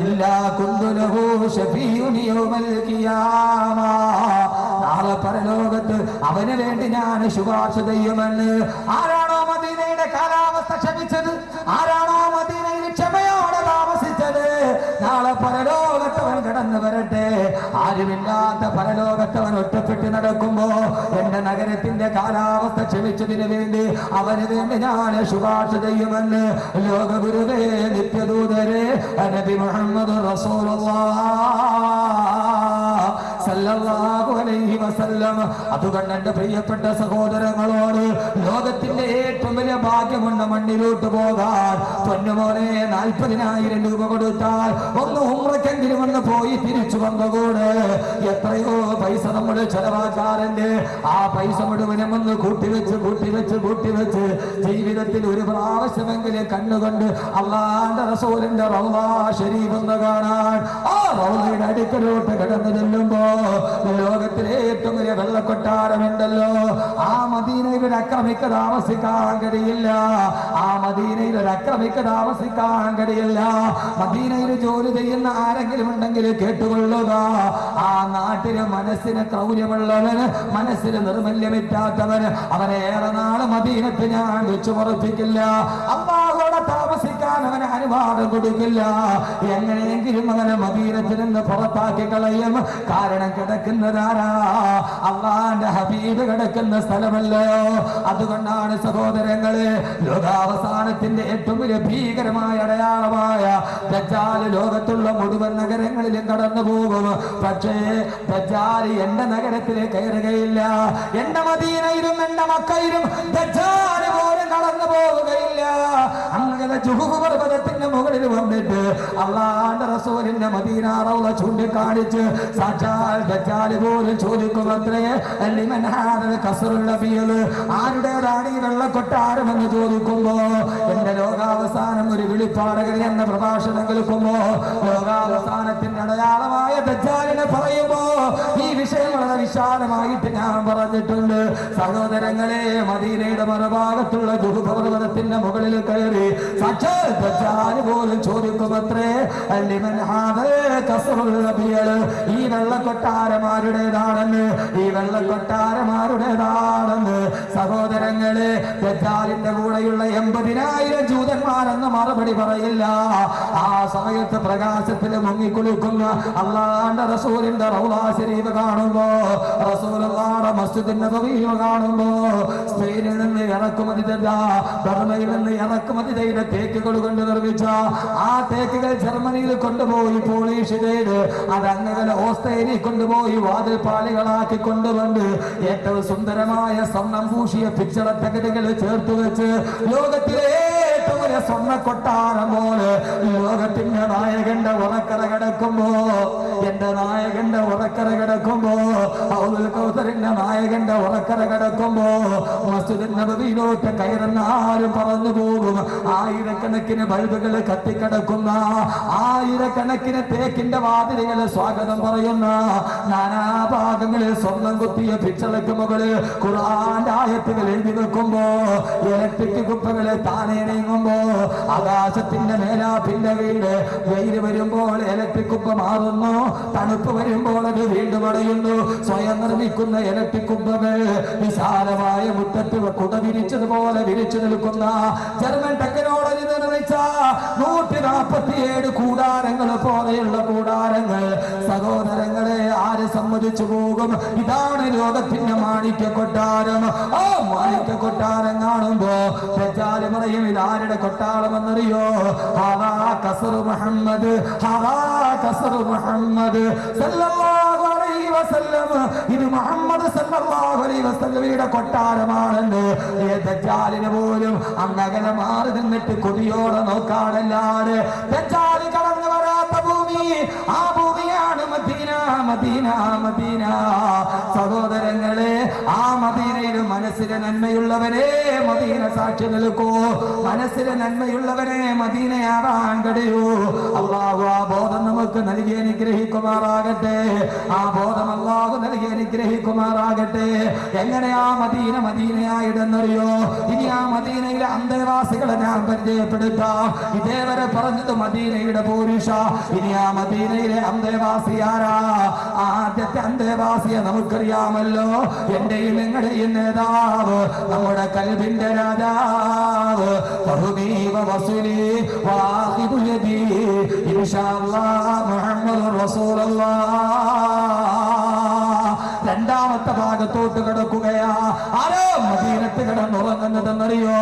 ഇല്ലാ കുന്തു ലഹു ശഫീഉൻ യൗമൽ ഖിയാമ. നാളെ പരലോകത്ത് അവന് വേണ്ടി ഞാൻ ശുപാർശ ചെയ്യുമെന്ന്. ആരാണോ മദീനയുടെ കാലാവസ്ഥ ക്ഷമിച്ചത്, ആരാണോ മദീനയിൽ ക്ഷമയോടെ താമസിച്ചത്, നാളെ പരലോകത്തവൻ കടന്നു വരട്ടെ. ആരുമില്ലാത്ത പരലോകത്തവൻ ഒറ്റപ്പെട്ട് നടക്കുമ്പോ എന്റെ നഗരത്തിന്റെ കാലാവസ്ഥ ക്ഷമിച്ചതിന് വേണ്ടി അവന് വേണ്ടി ഞാൻ ശുപാർശ ചെയ്യുമെന്ന് ലോകഗുരുവേ നിത്യദൂതരെ നബി മുഹമ്മദ് റസൂലുള്ളാഹ് സല്ലല്ലാഹു അലൈഹി വസല്ലം. അതുകൊണ്ട് എന്റെ പ്രിയപ്പെട്ട സഹോദരങ്ങളോട് ലോകത്തിന്റെ ഏറ്റവും വലിയ ഭാഗ്യമുണ്ട് മണ്ണിലോട്ട് പോകാൻ. പൊന്നുമോനെ 40,000 രൂപ കൊടുത്താൽ ഒന്ന് ഉംറയ്ക്കെങ്കിലും ഒന്ന് പോയി തിരിച്ചു വന്നുകൂടെ. എത്രയോ പൈസ നമ്മൾ ചെലവാക്കാറുണ്ട്. ആ പൈസ മുഴുവനും ഒന്ന് കൂട്ടിവെച്ച് ജീവിതത്തിൽ ഒരു പ്രാവശ്യമെങ്കിലും കണ്ണുകൊണ്ട് അല്ലാഹുവിന്റെ റസൂലിന്റെ റൗള ശരീഫ് ഒന്ന് കാണാൻ ആ റൗളയുടെ അടുക്കലോട്ട് കടന്നു ചെല്ലുമ്പോ ലോകത്തിലെ ഏറ്റവും വലിയ വെള്ളക്കൊട്ടാരമുണ്ടല്ലോ, ആ മദീനയിൽ ഒരു അക്രമിക്ക് താമസിക്കാൻ കഴിയില്ല. ആ മദീനയിൽ ഒരു അക്രമിക്ക് താമസിക്കാൻ കഴിയില്ല. മദീനയിൽ ജോലി ചെയ്യുന്ന ആരെങ്കിലും ഉണ്ടെങ്കിൽ കേട്ടുകൊള്ളുക. ആ നാട്ടില് മനസ്സിന് ക്രൗര്യമുള്ളവന്, മനസ്സിന് നിർമല്യമില്ലാത്തവന് അവനെ ഏറെ നാള് മദീനത്ത് ഞാൻ വെച്ചു പുറപ്പിക്കില്ല. അല്ലാഹുവോടെ താമസിക്കാൻ അവന് അനുവാദം കൊടുക്കില്ല. എങ്ങനെയെങ്കിലും അവനെ മദീനത്തിൽ നിന്ന് പുറത്താക്കി കളയും. കാരണം കിടക്കുന്നതാരാ? അല്ലാഹുവിന്റെ ഹബീബ് കിടക്കുന്ന സ്ഥലമല്ലയോ. അതുകൊണ്ടാണ് സഹോദരങ്ങളെ ലോകാവസാനത്തിന്റെ ഏറ്റവും വലിയ ഭീകരമായ അടയാളമായ ദജ്ജാൽ ലോകത്തുള്ള മുഴുവൻ നഗരങ്ങളിലും കടന്നു പോകും. പക്ഷേ ദജ്ജാൽ എന്റെ നഗരത്തിലേക്ക് കയറുകയില്ല. എന്റെ മദീനയിലും എന്റെ മക്കയിലും ദജ്ജാൽ പോലും കടന്നു പോവുകയില്ല. അങ്ങനെ ജുഹൂബ് പർവ്വതത്തിന്റെ മുകളിൽ വന്നിട്ട് അല്ലാഹുവിന്റെ റസൂലിന്റെ മദീന റൗള ചൂണ്ടിക്കാണിച്ച് സാക്ഷാൽ ദജ്ജാൽ പോലും ചോദിക്കുമത്രേ, ലിമൻ ഹാദൽ ഖസ്റുൽ നബിയ്യ്, ആരുടേതാണ് ഈ വെള്ളക്കൊട്ടാരം എന്ന് ചോദിക്കുമ്പോ എന്റെ ലോകാവസാനം ഒരു വിളിപ്പാടകൻ എന്ന പ്രഭാഷണം കേൾക്കുമ്പോ ലോകാവസാനത്തിന്റെ അടയാളമായ ദജ്ജാലിനെ പറയുമ്പോ ഈ വിഷയം വളരെ വിശാലമായിട്ട് ഞാൻ പറഞ്ഞിട്ടുണ്ട്. സഹോദരങ്ങളെ, മദീനയുടെ മറുഭാഗത്തുള്ള ജുഹൂബ് പർവ്വതത്തിന്റെ മുകളിൽ കയറി സാക്ഷാൽ ദജ്ജാൽ പോലും ചോദിക്കുമത്രേ, ലിമൻ ഹാദൽ ഖസ്റുൽ നബിയ്യ്, ഈ വെള്ളക്കൊട്ടാരമാരുടേതാണെന്ന്, ഈ വെള്ളക്കൊട്ടാരമാരുടേതാണെന്ന്. സഹോദരങ്ങളെ, ദജ്ജാലിന്റെ കൂടെയുള്ള 80,000 ജൂതന്മാരെന്ന് മറുപടി പറയില്ല. ആ സമയത്ത് പ്രകാശത്തിൽ മുങ്ങിക്കുളിക്കുന്ന അല്ലാഹുവിന്റെ റസൂലിന്റെ റൗള ശരീഫ് കാണുമ്പോ, റസൂലുള്ളാഹിയുടെ മസ്ജിദ് നബവി കാണുമ്പോ, സ്പെയിനിൽ നിന്ന് ഇറക്കുമതി ചെയ്ത, ബർമയിൽ നിന്ന് ഇറക്കുമതി ചെയ്ത തേക്കുകൾ കൊണ്ട് നിർമ്മിച്ച ആ തേക്കുകൾ ജർമ്മനിയിൽ കൊണ്ടുപോയി പോളിഷ് ചെയ്ത് അതങ്ങനെ ഓസ്ട്രേലിയയിൽ കൊണ്ടുപോയി വാതിൽ പാളികളാക്കി കൊണ്ടുവന്ന് ഏറ്റവും സുന്ദരമായ സ്വർണം പൂശിയ പിച്ചള തകടുകൾ ചേർത്ത് വെച്ച് ലോകത്തിലെ ഏറ്റവും വലിയ സ്വർണ്ണ കൊട്ടാരം പോലെ ലോകത്തിന്റെ നായകന്റെ ഉറക്കറ കിടക്കുമ്പോ, എന്റെ നായകന്റെ ഉറക്കറ കിടക്കുമ്പോ, ഔദുൽ കൗസറിന്റെ നായകന്റെ ഉറക്കറ കിടക്കുമ്പോ മസ്ജിദ് നബവിയിലോട്ട് കയറുന്ന ആരും പറന്നു പോകും. ആയിരക്കണക്കിന് ബൾബുകൾ കത്തിക്കിടക്കുന്ന, ആയിരക്കണക്കിന് തേക്കിന്റെ വാതിലുകൾ സ്വാഗതം പറയുന്ന, നാനാഭാഗങ്ങളിൽ സ്വർണം കുത്തിയ പിച്ചളയ്ക്ക് മുകളിൽ ഖുർആന്റെ ആയത്തുകൾ എഴുതി വെക്കുമ്പോ, ഇലക്ട്രിക് കുപ്പകളെ താനേ നീങ്ങുമ്പോ, ആകാശത്തിന്റെ മേലാപ്പിന്റെ വീട് വെയിൽ വരുമ്പോൾ ഇലക്ട്രിക് കുപ്പ മാറുന്നു, തണുപ്പ് വരുമ്പോൾ അത് വീണ്ടും അടയുന്നു. സ്വയം നിർമ്മിക്കുന്ന ഇലക്ട്രിക് കുപ്പകൾ വിശാലമായ മുറ്റത്ത് കുട വിരിച്ചതുപോലെ വിരിച്ചു നിൽക്കുന്ന ജർമ്മൻ ടെക്നോളജി നിർമ്മിച്ച 147 കൂടാരങ്ങൾ പോലെയുള്ള കൂടാരങ്ങൾ. സഹോദരങ്ങളെ, ആര് സമ്മതിച്ചു പോകും? ഇതാണ് ലോകത്തിന്റെ മാണിക്യ കൊട്ടാരം. ആ മാണിക്യ കൊട്ടാരം കാണുമ്പോ ദജ്ജാൽ പറയും, ഇതാരുടെ കൊട്ടാരമെന്നറിയോ? ഹദാ ഖസ്റു മുഹമ്മദ്, ഹദാ ഖസ്റു മുഹമ്മദ് സല്ലല്ലാഹു അലൈഹി വസല്ലം, ഇത് മുഹമ്മദ് സല്ലല്ലാഹു അലൈഹി വസല്ലമയുടെ കൊട്ടാരമാണെന്ന് ദജ്ജാലിന് പോലും അങ്ങകലെ മാറി നിന്നിട്ട് കൊതിയോടെ നോക്കാനല്ലാതെ ദജ്ജാൽ കടന്നു വരാത്ത ഭൂമി ആ ഭൂമിയാണ് മദീന, മദീന, മദീന. സഹോദരങ്ങളെ, ആ മദീനയിൽ മനസ്സിലെ നന്മയുള്ളവരെ മദീന സാക്ഷി നിൽക്കൂ. മനസ്സിലെ നന്മയുള്ളവരെ മദീനയാവാൻ കഴിയൂ. അല്ലാഹു ആ ബോധം നമുക്ക് നമുക്ക് നൽകി അനുഗ്രഹിക്കുമാറാകട്ടെ. ആ ബോധം അല്ലാഹു നൽകി അനുഗ്രഹിക്കുമാറാകട്ടെ. എങ്ങനെയാ മദീനയായിടെന്നറിയോ? ഇനി ആ മദീനയിലെ അന്തേവാസികളെ ഞാൻ പരിചയപ്പെടുത്താം. ഇതേവരെ പറഞ്ഞത് മദീനയുടെ പോരുഷ. ഇനി ആ മദീനയിലെ അന്തേവാസി ആരാ? ആദ്യത്തെ അന്തേവാസിയെ നമുക്കറിയാമല്ലോ. എന്റെയും നിങ്ങളുടെയും നേതാവ്, നമ്മുടെ കൽബിന്റെ രാജാവ്, ബഹുദീവ വസൂലി വാഹിബുൽ യദി ഇൻഷാ അല്ലാഹ് മുഹമ്മദുർ റസൂലുള്ളാഹ്. രണ്ടാമത്തെ ഭാഗത്തോട്ട് കിടക്കുകയാ. ആരോ മദീനത്ത് കിടന്നുറങ്ങുന്നതെന്നറിയോ?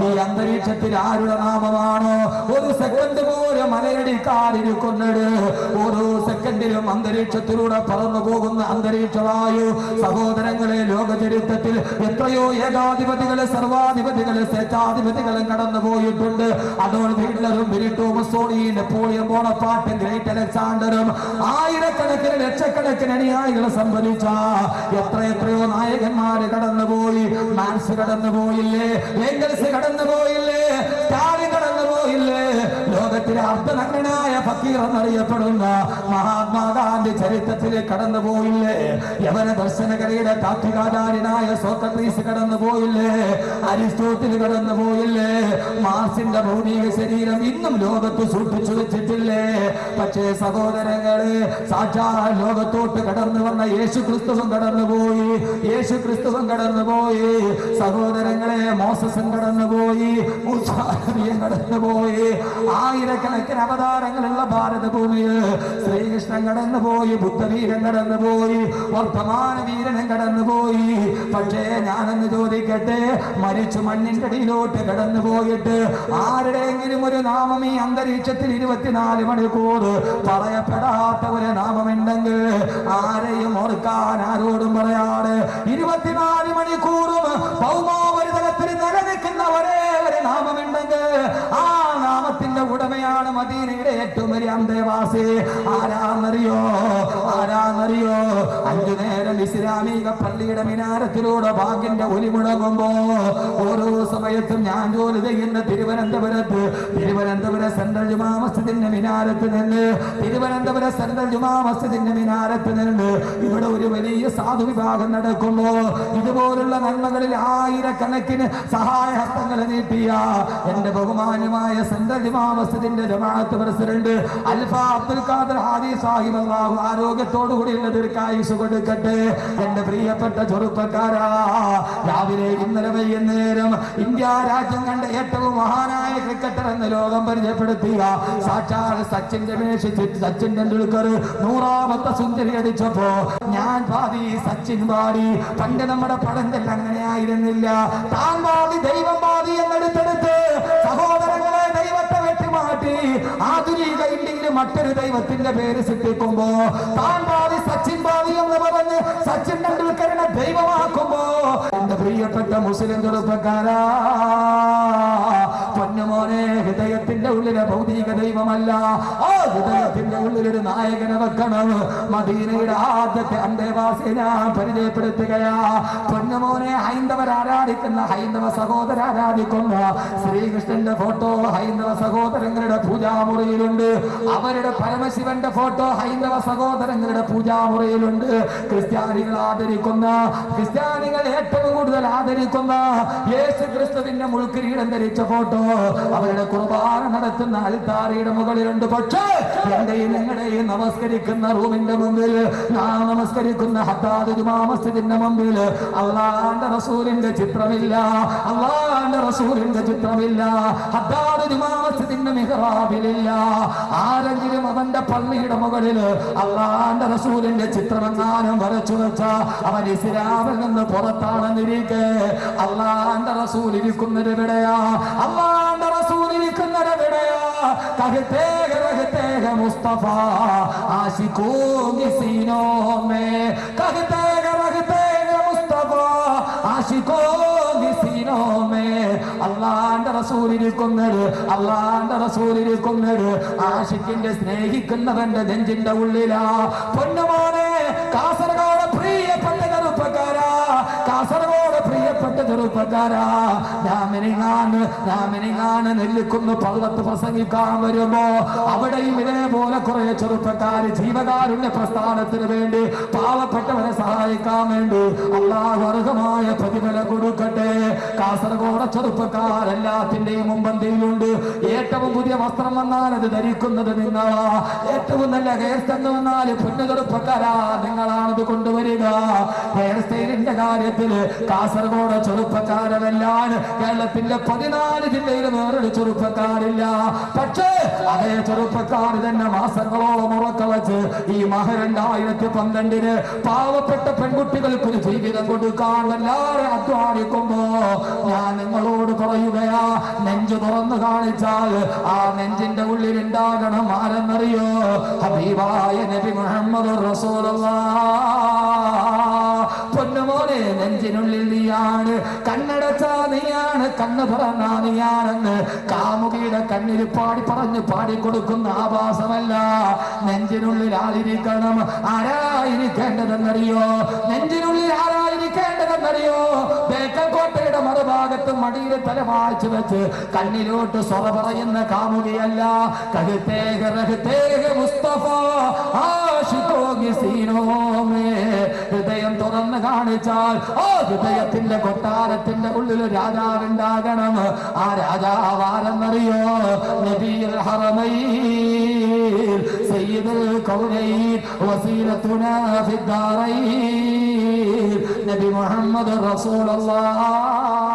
ഈ അന്തരീക്ഷത്തിൽ ആരുടെ നാമമാണോ? ഒരു സെക്കൻഡ് പോലും മലയടിക്കാതിരിക്കുന്നത്. ഓരോ സെക്കൻഡിലും അന്തരീക്ഷത്തിലൂടെ പറന്നു പോകുന്ന അന്തരീക്ഷവായു. സഹോദരങ്ങളെ, ലോക ചരിത്രത്തിൽ എത്രയോ ഏകാധിപതികള്, സർവാധിപതികള്, സ്വേച്ഛാധിപതികളും കടന്നു പോയിട്ടുണ്ട്. അഡോൾഫ് ഹിറ്റ്ലറും ബെനിറ്റോ മുസോളിനിയും നെപ്പോളിയൻ ബോണപ്പാർട്ടും ഗ്രേറ്റ് അലക്സാണ്ടറും ആയിരക്കണക്കിന് ലക്ഷക്കണക്കിന് അനുയായികളെ സംഭരിച്ച എത്രയോ നായകന്മാര് കടന്നുപോയി. മാർക്സ് കടന്നുപോയില്ലേ? എംഗൽസ് കടന്നുപോയില്ലേ? സ്റ്റാലിൻ കടന്നുപോയില്ലേ? ലോകത്തിലെ അർദ്ധനഗ്നനായ ഫക്കീർ എന്നറിയപ്പെടുന്ന മഹാത്മാഗാന്ധി ചരിത്രത്തിൽ കടന്നുപോയില്ലേ? യവന ദർശനകരയുടെ താത്വികാചാര്യനായ സോക്രട്ടീസ് കടന്നുപോയില്ലേ? അരിസ്റ്റോട്ടിൽ കടന്നുപോയില്ലേ? മാർസിന്റെ ഭൗതിക ശരീരം ഇന്നും ലോകത്ത് സൂക്ഷിച്ചു വെച്ചിട്ടില്ലേ? പക്ഷേ സഹോദരങ്ങളെ, സാക്ഷാൽ ലോകത്തോട്ട് കടന്നു വന്ന യേശു ക്രിസ്തുവും കടന്നുപോയി. യേശു ക്രിസ്തുവും കടന്നുപോയി. സഹോദരങ്ങളെ, മോസസും കടന്നുപോയി, മൂസാനബിയും കടന്നുപോയി. ആയിരക്കണക്കിന് അവതാരങ്ങളുള്ള ഭാരതഭൂമിയിൽ ശ്രീകൃഷ്ണൻ കടന്നുപോയി, ബുദ്ധവീരൻ കടന്നുപോയി, വർത്തമാന വീരനും കടന്നുപോയി. പക്ഷേ ഞാനെന്ന് ചോദിക്കട്ടെ, മരിച്ചു മണ്ണിന്റെ അടിയിലോട്ട് കടന്നുപോയിട്ട് ആരുടെയെങ്കിലും ഒരു നാമം ഈ അന്തരീക്ഷത്തിൽ 24 മണിക്കൂർ പറയപ്പെടാത്ത ഒരു നാമമുണ്ടെങ്കിൽ ആരെയും ഓർക്കാൻ ആരോടും പറയാതെ 24 മണിക്കൂറും ഭൗമോപരിതലത്തിൽ നിലനിൽക്കുന്ന ഒരേ ഒരു നാമമുണ്ടെങ്കിൽ ആ നാമത്തിന്റെ ഉടമയാണ് മദീനയുടെ ഏറ്റവും വലിയ അന്തേവാസി. ആരാന്നറിയോ? 5 നേരം ഇസ്ലാമിക പള്ളിയുടെ മിനാരത്തിലൂടെ ഭാഗ്യന്റെ ഒലി മുടങ്ങുമ്പോ ഓരോ സമയത്തും ഞാൻ ജോലി ചെയ്യുന്ന തിരുവനന്തപുരം സെൻട്രൽ ജുമാ മസ്ജിദിന്റെ മിനാരത്ത് നിന്ന് ഇവിടെ ഒരു വലിയ സാധു വിഭാഗം നടക്കുമ്പോ ഇതുപോലുള്ള നന്മകളിൽ ആയിരക്കണക്കിന് സഹായഹസ്തങ്ങൾ നീട്ടിയ എന്റെ ബഹുമാന്യമായ സെൻട്രൽ ജുമാ മസ്ജിദിന്റെ ജമാഅത്ത് പ്രസിഡന്റ് അൽഫ അബ്ദുൽ ഖാദർ ഹാദി സാഹിബ്, അല്ലാഹു ആരോഗ്യത്തോടു കൂടിയുള്ള ദീർഘായുസ് കൊടുക്കട്ടെ. എന്റെ പ്രിയപ്പെട്ട ചെറുപ്പക്കാരാ, രാവിലെ ഇന്നലെ വൈകുന്നേരം ഇന്ത്യ രാജ്യം കണ്ട ഏറ്റവും മഹാനായ ക്രിക്കറ്റർ എന്ന് ലോകം പരിചയപ്പെടുത്തിയ സാക്ഷാൽ സച്ചിൻ ടെണ്ടുൽക്കർ 100ാമത്തെ സെഞ്ചുറി അടിച്ചപ്പോ ഞാൻ പാതി, സച്ചിൻ പാടി. പണ്ട് നമ്മുടെ പടന്തൽ അങ്ങനെ ആയിരുന്നില്ല. താൻ പാതി ദൈവം പാതി എന്നെടുത്തെടുത്ത് സഹോദരങ്ങളെ ദൈവത്തെ വെട്ടിമാറ്റി ആധുനിക ഇന്ത്യയിൽ മറ്റൊരു ദൈവത്തിന്റെ പേര് സൃഷ്ടിക്കുമ്പോ താൻ പാതി സച്ചിൻ പാതി എന്ന് പറഞ്ഞ് സച്ചിൻ ടെണ്ടുൽക്കറിനെ ദൈവമാക്കുമ്പോ എന്റെ പ്രിയപ്പെട്ട മുസ്ലിം ചെറുപ്പക്കാരാ, പൊന്നുമോനെ, ഹൃദയത്തിന്റെ ഉള്ളിലെ ഭൗതിക ദൈവമല്ല, ആ ഹൃദയത്തിന്റെ ഉള്ളിലൊരു നായകനെ വെക്കണം. മദീനയുടെ ആദ്യത്തെ അന്തേവാസിയെ ഞാൻ പരിചയപ്പെടുത്തുകയാ. പൊന്നുമോനെ, ഹൈന്ദവരാരാധിക്കുന്ന ഹൈന്ദവ സഹോദരാരാധിക്കുന്ന ശ്രീകൃഷ്ണന്റെ ഫോട്ടോ ഹൈന്ദവ സഹോദരങ്ങളുടെ പൂജാമുറിയിലുണ്ട്. അവരുടെ പരമശിവന്റെ ഫോട്ടോ ഹൈന്ദവ സഹോദരങ്ങളുടെ പൂജാമുറിയിലുണ്ട്. ക്രിസ്ത്യാനികൾ ഏറ്റവും കൂടുതൽ ആദരിക്കുന്ന യേശു ക്രിസ്തുവിന്റെ മുൾക്കിരീടം ധരിച്ച ഫോട്ടോ അവരുടെ കുർബാന നടത്തുന്ന അൽത്താരയുടെ മുകളിലുണ്ട്. പക്ഷേ എന്റെയും നിങ്ങളുടെയും നമസ്കരിക്കുന്ന റൂമിന്റെ മുമ്പിൽ, ഞാൻ നമസ്കരിക്കുന്ന ഹദ്ദാദ് ജുമാ മസ്ജിദിന്റെ മുമ്പിൽ അല്ലാഹുവിന്റെ റസൂലിന്റെ ചിത്രമില്ല. ഹദ്ദാദ് ജുമാ മസ്ജിദിന്റെ മിഹ്റാബിലില്ല. ആരെങ്കിലും അവന്റെ പള്ളിയുടെ മുകളിൽ അല്ലാഹുവിന്റെ റസൂലിന്റെ ചിത്രമെങ്ങാനും വരച്ചു വെച്ച അവൻ ഇസ്ലാമിൽ നിന്ന് പുറത്താണെന്നിരിക്കെ അല്ലാഹുവിന്റെ റസൂൽ ഇരിക്കുന്നത് എവിടെയാ? അല്ലാഹുവിന്റെ റസൂൽ ഇരിക്കുന്നത് എവിടെയാ? कहते हैं मुस्तफा आशिकों की सीनों में, कहते हैं मुस्तफा आशिकों की सीनों में. അല്ലാഹുവിന്റെ റസൂൽ ഇരിക്കുന്നത് ആശിക്കിന്റെ സ്നേഹിക്കുന്നവന്റെ നെഞ്ചിന്റെ ഉള്ളിലാ. പൊന്നുമോനെ, കാസർഗോഡ് പ്രിയപ്പെട്ട ചെറുപ്പക്കാരാ, കാസർഗോഡ് പ്രിയപ്പെട്ട പ്രിയപ്പെട്ട ചെറുപ്പക്കാരാ, ഞാൻ നെല്ലിക്കുന്ന് പർവ്വത്ത് പ്രസംഗിക്കാൻ വരുമ്പോ അവിടെയും ഇതേപോലെ കുറെ ചെറുപ്പക്കാര് ജീവകാരുണ്യ പ്രസ്ഥാനത്തിന് വേണ്ടി പാവപ്പെട്ടവരെ സഹായിക്കാൻ വേണ്ടി അല്ലാഹു അർഹമായ പ്രതിഫലം കൊടുക്കട്ടെ. കാസർഗോഡ് ചെറുപ്പക്കാരെല്ലാത്തിന്റെയും മുമ്പന്തിയിലുണ്ട്. ഏറ്റവും പുതിയ വസ്ത്രം വന്നാൽ അത് ധരിക്കുന്നത് നിങ്ങളാ. ഏറ്റവും നല്ല ഹെയർ സ്റ്റൈൽ വന്നാൽ പൊന്നു ചെറുപ്പക്കാരാ നിങ്ങളാണത് കൊണ്ടുവരിക. ഹെയർ സ്റ്റൈലിന്റെ കാര്യത്തിൽ കാസർഗോഡ് ചെറുപ്പക്കാരെല്ലാം കേരളത്തിന്റെ 14 ജില്ലയിൽ വേറൊരു ചെറുപ്പക്കാരില്ല. പക്ഷേ അതേ ചെറുപ്പക്കാർ തന്നെ മാസങ്ങളോളം ഉറക്കളച്ച് ഈ മഹ 2012 പാവപ്പെട്ട പെൺകുട്ടികൾക്ക് ഒരു ജീവിതം കൊടുക്കാൻ വല്ലാതെ അധ്വാനിക്കുമ്പോ ഞാൻ നിങ്ങളോട് പറയുകയാ, നെഞ്ചു തുറന്നു കാണിച്ചാൽ ആ നെഞ്ചിന്റെ ഉള്ളിൽ ഉണ്ടാകണം ആരെന്നറിയോ? ഹബീബായ നബി മുഹമ്മദ് റസൂലുള്ളാഹ്. പൊന്നുമോനെ, നെഞ്ചിനുള്ളിൽ നീയാണ്, കണ്ണടച്ചാ നീയാണ്, കണ്ണ് തുറന്നാ നീയാണെന്ന് കാമുകിയുടെ കണ്ണിൽ പാടിക്കൊടുക്കുന്ന ആഭാസമല്ല. നെഞ്ചിനുള്ളിൽ ആയിരിക്കണം. ആരായിരിക്കേണ്ടതെന്നറിയോ? നെഞ്ചിനുള്ളിൽ ആരായിരിക്കേണ്ടതെന്നറിയോ? ബേക്കൽ കോട്ടയുടെ മറുഭാഗത്ത് മടിയിൽ തലവാഴ്ച വെച്ച് കണ്ണിലോട്ട് സ്വറ പറയുന്ന കാമുകിയല്ല. മുസ്തഫ ഹൃദയം തുറന്ന് കാണിച്ചാൽ ആ ഹൃദയത്തിന്റെ കൊട്ടാരത്തിന്റെ ഉള്ളിൽ രാജാവുണ്ടാകണം. ആ രാജാവാരെന്നറിയോ? നബിയുൽ ഹറമൈൻ സയ്യിദുൽ കൗനൈൻ വസീലത്തുനാ ഫിദ്ദാറൈൻ നബി മുഹമ്മദ് റസൂലുള്ളാഹ്.